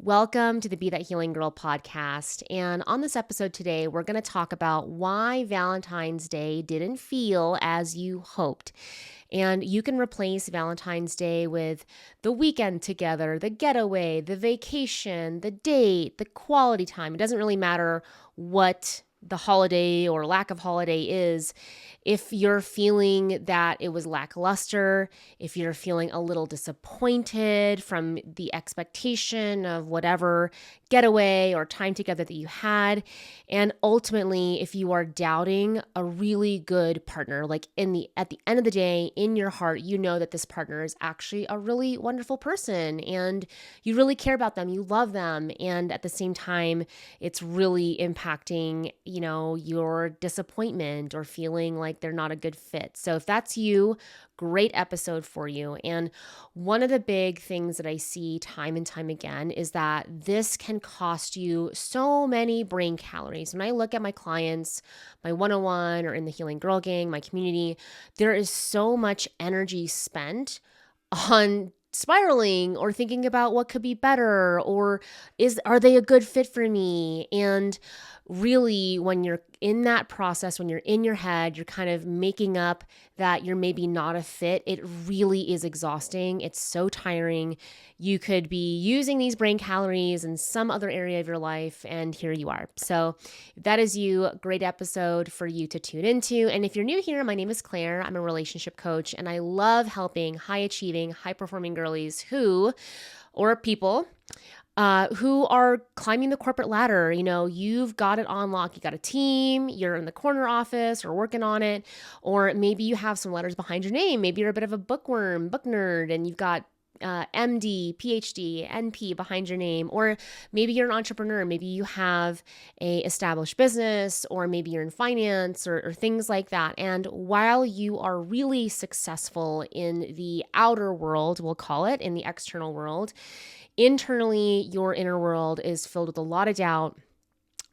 Welcome to the Be That Healing Girl podcast. And on this episode today, we're going to talk about why Valentine's Day didn't feel as you hoped. And you can replace Valentine's Day with the weekend together, the getaway, the vacation, the date, the quality time. It doesn't really matter what the holiday or lack of holiday is. If you're feeling that it was lackluster, if you're feeling a little disappointed from the expectation of whatever getaway or time together that you had, and ultimately if you are doubting a really good partner, like at the end of the day, in your heart, you know that this partner is actually a really wonderful person and you really care about them, you love them, and at the same time, it's really impacting, your disappointment or feeling like they're not a good fit. So if that's you, great episode for you. And one of the big things that I see time and time again is that this can cost you so many brain calories. When I look at my clients, my one-on-one or in the Healing Girl Gang, my community, there is so much energy spent on spiraling or thinking about what could be better or are they a good fit for me? And really, when you're in that process, when you're in your head, you're kind of making up that you're maybe not a fit. It really is exhausting. It's so tiring. You could be using these brain calories in some other area of your life, and here you are. So if that is you, great episode for you to tune into. And if you're new here, my name is Claire. I'm a relationship coach, and I love helping high-achieving, high-performing girlies or people who are climbing the corporate ladder. You've got it on lock. You got a team, you're in the corner office or working on it, or maybe you have some letters behind your name. Maybe you're a bit of a bookworm, book nerd, and you've got MD, PhD, NP behind your name, or maybe you're an entrepreneur. Maybe you have a established business, or maybe you're in finance or things like that. And while you are really successful in the outer world, we'll call it, in the external world, internally, your inner world is filled with a lot of doubt,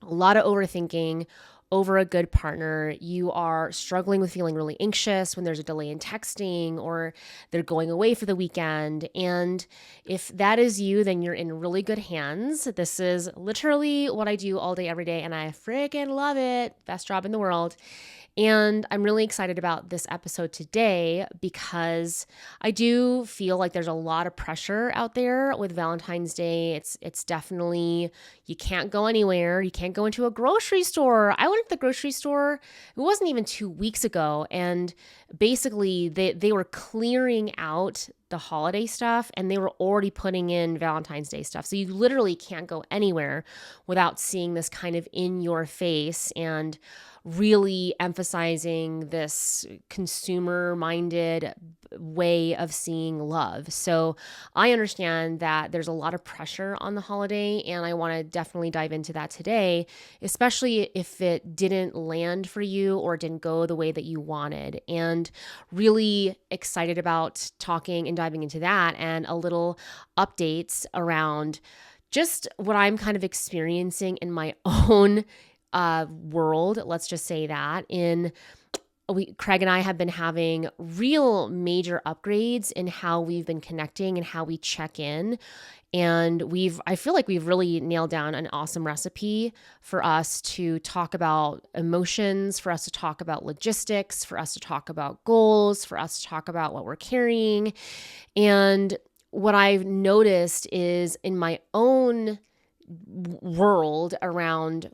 a lot of overthinking over a good partner. You are struggling with feeling really anxious when there's a delay in texting or they're going away for the weekend. And if that is you, then you're in really good hands. This is literally what I do all day, every day, and I freaking love it. Best job in the world. And I'm really excited about this episode today because I do feel like there's a lot of pressure out there with Valentine's Day. It's definitely, you can't go anywhere. You can't go into a grocery store. I went to the grocery store, it wasn't even 2 weeks ago, and basically they were clearing out the holiday stuff and they were already putting in Valentine's Day stuff. So you literally can't go anywhere without seeing this kind of in your face and really emphasizing this consumer-minded way of seeing love. So I understand that there's a lot of pressure on the holiday, and I want to definitely dive into that today, especially if it didn't land for you or didn't go the way that you wanted. And really excited about talking and diving into that and a little updates around just what I'm kind of experiencing in my own world. Let's just say that Craig and I have been having real major upgrades in how we've been connecting and how we check in. And I feel like we've really nailed down an awesome recipe for us to talk about emotions, for us to talk about logistics, for us to talk about goals, for us to talk about what we're carrying. And what I've noticed is in my own world around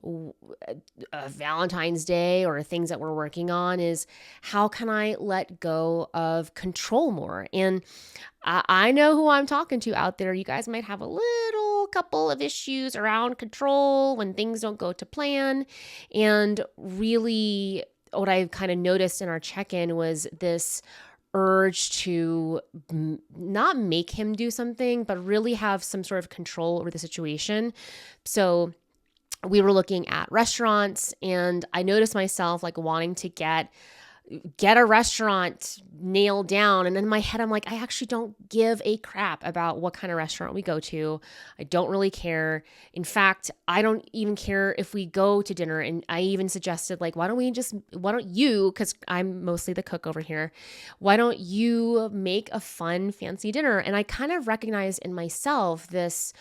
Valentine's Day or things that we're working on is how can I let go of control more? And I know who I'm talking to out there. You guys might have a little couple of issues around control when things don't go to plan. And really what I've kind of noticed in our check-in was this urge to not make him do something, but really have some sort of control over the situation. So we were looking at restaurants, and I noticed myself like wanting to get a restaurant nailed down. And in my head, I'm like, I actually don't give a crap about what kind of restaurant we go to. I don't really care. In fact, I don't even care if we go to dinner. And I even suggested like, why don't you, because I'm mostly the cook over here, why don't you make a fun, fancy dinner? And I kind of recognized in myself this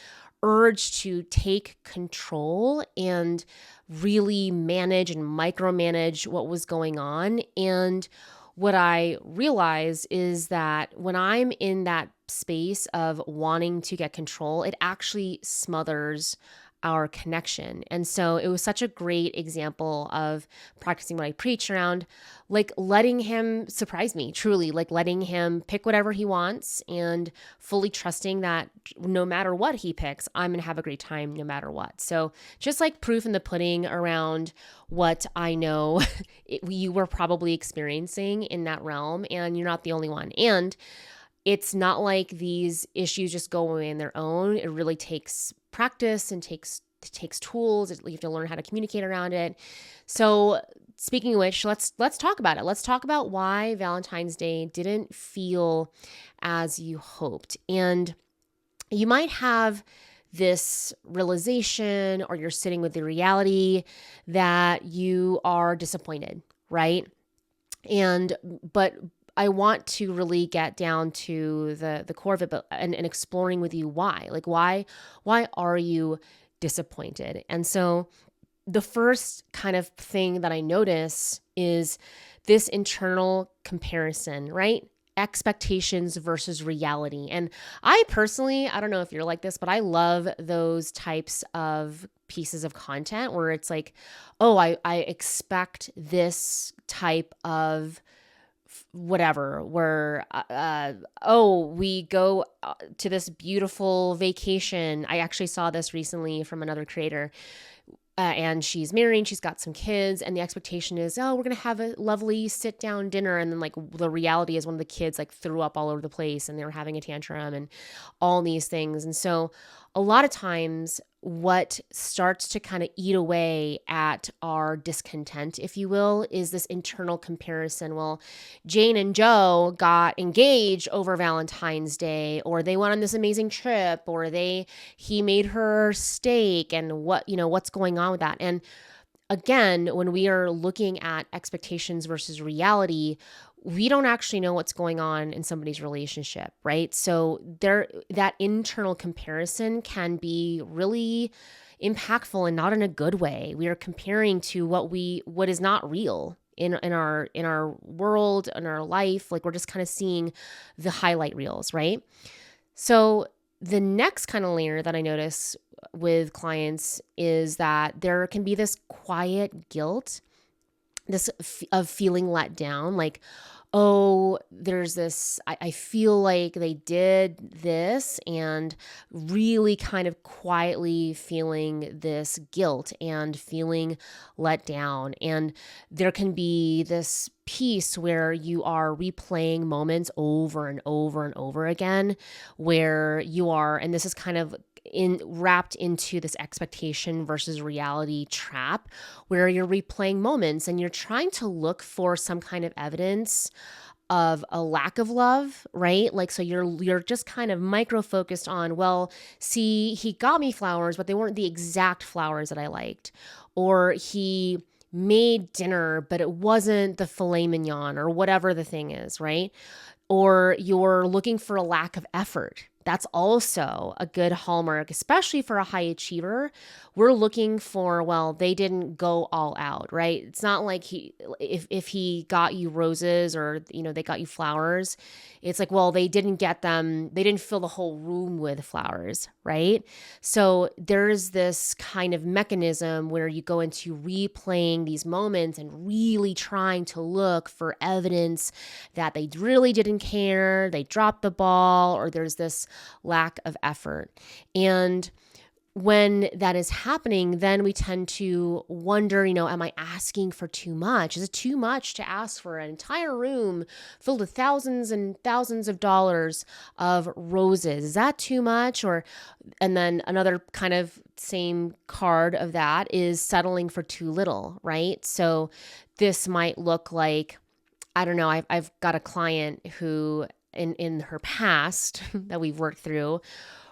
urge to take control and really manage and micromanage what was going on. And what I realized is that when I'm in that space of wanting to get control, it actually smothers our connection. And so it was such a great example of practicing what I preach around, like letting him surprise me, truly, like letting him pick whatever he wants and fully trusting that no matter what he picks, I'm going to have a great time no matter what. So just like proof in the pudding around what I know you were probably experiencing in that realm, and you're not the only one. And it's not like these issues just go away on their own. It really takes practice and takes tools. You have to learn how to communicate around it. So speaking of which, let's talk about it. Let's talk about why Valentine's Day didn't feel as you hoped. And you might have this realization, or you're sitting with the reality that you are disappointed, right? But I want to really get down to the core of it, and exploring with you why. Like why are you disappointed? And so the first kind of thing that I notice is this internal comparison, right? Expectations versus reality. And I personally, I don't know if you're like this, but I love those types of pieces of content where it's like, oh, I expect this type of whatever, where we go to this beautiful vacation. I actually saw this recently from another creator, and she's married, she's got some kids, and the expectation is, oh, we're gonna have a lovely sit down dinner, and then like the reality is one of the kids like threw up all over the place and they were having a tantrum and all these things. And so a lot of times what starts to kind of eat away at our discontent, if you will, is this internal comparison. Well, Jane and Joe got engaged over Valentine's Day, or they went on this amazing trip, or he made her steak, and what's going on with that. And again, when we are looking at expectations versus reality, we don't actually know what's going on in somebody's relationship, right? So that internal comparison can be really impactful, and not in a good way. We are comparing to what is not real in our world, in our life. Like we're just kind of seeing the highlight reels, right? So the next kind of layer that I notice with clients is that there can be this quiet guilt, of feeling let down, like, oh, there's this, I feel like they did this, and really kind of quietly feeling this guilt and feeling let down. And there can be this piece where you are replaying moments over and over and over again, where you are, and this is kind of wrapped into this expectation versus reality trap, where you're replaying moments and you're trying to look for some kind of evidence of a lack of love, right? Like, so you're just kind of micro focused on, well, see, he got me flowers, but they weren't the exact flowers that I liked. Or he made dinner, but it wasn't the filet mignon, or whatever the thing is, right? Or you're looking for a lack of effort. That's also a good hallmark, especially for a high achiever. We're looking for, well, they didn't go all out, right? It's not like if he got you roses, or, they got you flowers, it's like, well, they didn't fill the whole room with flowers, right? So there's this kind of mechanism where you go into replaying these moments and really trying to look for evidence that they really didn't care, they dropped the ball, or there's this lack of effort. And when that is happening, then we tend to wonder, am I asking for too much? Is it too much to ask for an entire room filled with thousands and thousands of dollars of roses? Is that too much? And then another kind of same card of that is settling for too little, right? So this might look like, I don't know, I've got a client who in her past that we've worked through,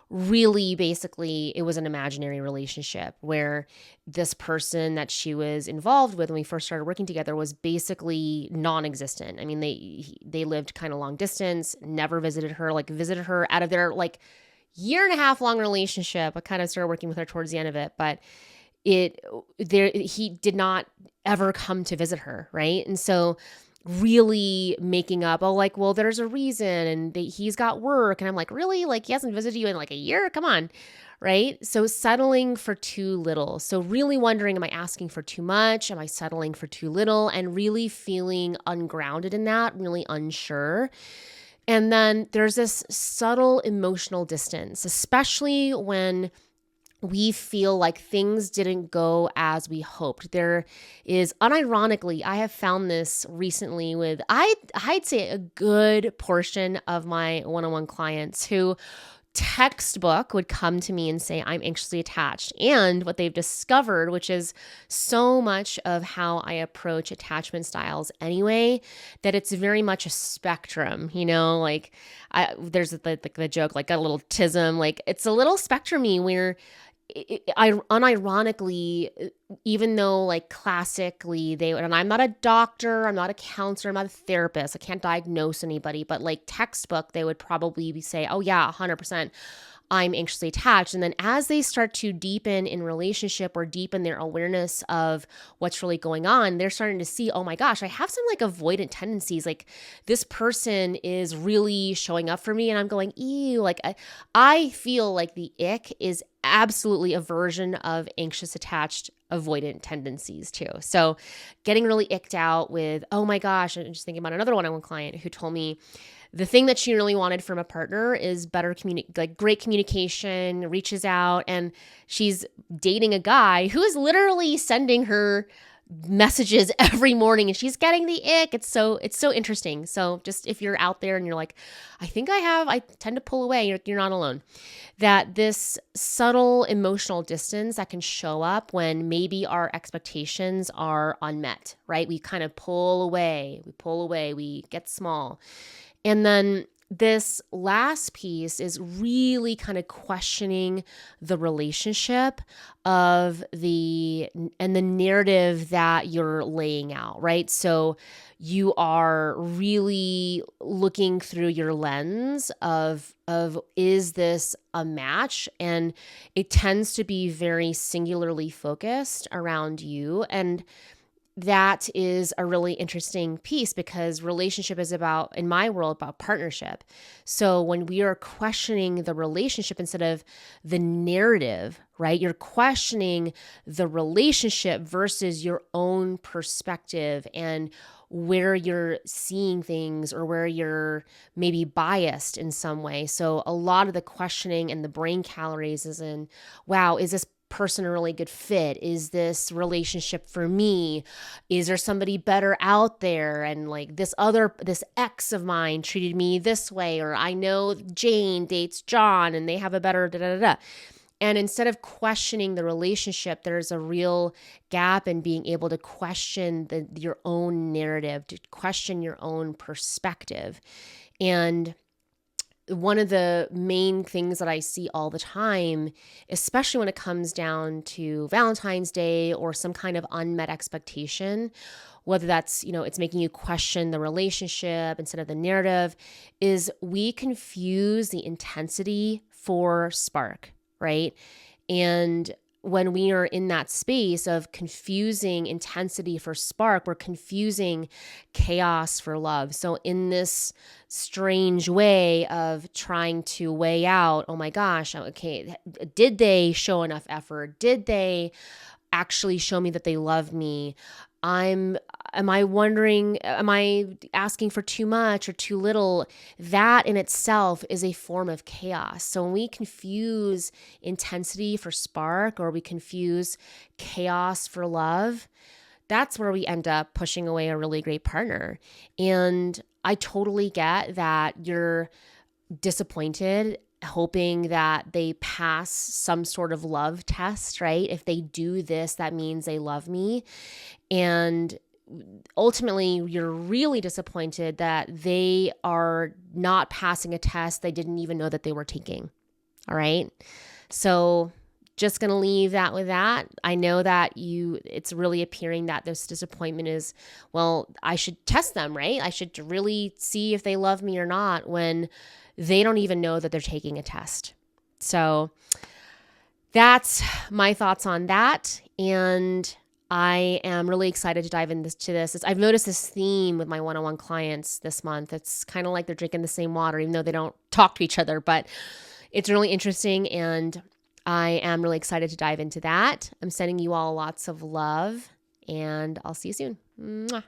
really basically it was an imaginary relationship where this person that she was involved with when we first started working together was basically non-existent. They lived kind of long distance, never visited her out of their year and a half long relationship. I kind of started working with her towards the end of it, but he did not ever come to visit her, right? And so really making up, oh, like, well, there's a reason, and he's got work, and I'm like, really? Like, he hasn't visited you in like a year? Come on, right? So settling for too little. So really wondering, am I asking for too much? Am I settling for too little? And really feeling ungrounded in that, really unsure. And then there's this subtle emotional distance, especially when we feel like things didn't go as we hoped. There is, unironically, I have found this recently with, I'd say a good portion of my one-on-one clients who textbook would come to me and say, I'm anxiously attached. And what they've discovered, which is so much of how I approach attachment styles anyway, that it's very much a spectrum, like there's the joke, like a little tism, like it's a little spectrum-y where I unironically, even though like classically and I'm not a doctor, I'm not a counselor, I'm not a therapist, I can't diagnose anybody, but like textbook, they would probably say, oh yeah, 100%. I'm anxiously attached. And then as they start to deepen in relationship or deepen their awareness of what's really going on, they're starting to see, oh my gosh, I have some like avoidant tendencies. Like this person is really showing up for me. And I'm going, ew, like I feel like the ick is absolutely a version of anxious attached avoidant tendencies too. So getting really icked out with, oh my gosh, I'm just thinking about another one-on-one client who told me the thing that she really wanted from a partner is better great communication, reaches out, and she's dating a guy who is literally sending her messages every morning and she's getting the ick. It's so interesting. So just if you're out there and you're like, I tend to pull away, you're not alone. That this subtle emotional distance that can show up when maybe our expectations are unmet, right? We kind of pull away, we get small. And then this last piece is really kind of questioning the relationship and the narrative that you're laying out, right? So you are really looking through your lens of is this a match? And it tends to be very singularly focused around you. And that is a really interesting piece because relationship is about, in my world, about partnership. So when we are questioning the relationship instead of the narrative, right? You're questioning the relationship versus your own perspective and where you're seeing things or where you're maybe biased in some way. So a lot of the questioning and the brain calories is in, wow, is this person a really good fit? Is this relationship for me? Is there somebody better out there? And like this ex of mine treated me this way, or I know Jane dates John and they have a better da da da. And instead of questioning the relationship, there's a real gap in being able to question your own narrative, to question your own perspective. And one of the main things that I see all the time, especially when it comes down to Valentine's Day or some kind of unmet expectation, whether that's, it's making you question the relationship instead of the narrative, is we confuse the intensity for spark, right? And when we are in that space of confusing intensity for spark, we're confusing chaos for love. So in this strange way of trying to weigh out, oh my gosh, okay, did they show enough effort? Did they actually show me that they love me? Am I asking for too much or too little? That in itself is a form of chaos. So when we confuse intensity for spark or we confuse chaos for love, that's where we end up pushing away a really great partner. And I totally get that you're disappointed, hoping that they pass some sort of love test, right? If they do this, that means they love me. And ultimately, you're really disappointed that they are not passing a test they didn't even know that they were taking. All right. So just going to leave that with that. I know that it's really appearing that this disappointment is, well, I should test them, right? I should really see if they love me or not when they don't even know that they're taking a test. So that's my thoughts on that. And I am really excited to dive into this. I've noticed this theme with my one-on-one clients this month. It's kind of like they're drinking the same water, even though they don't talk to each other, but it's really interesting. And I am really excited to dive into that. I'm sending you all lots of love, and I'll see you soon. Mwah.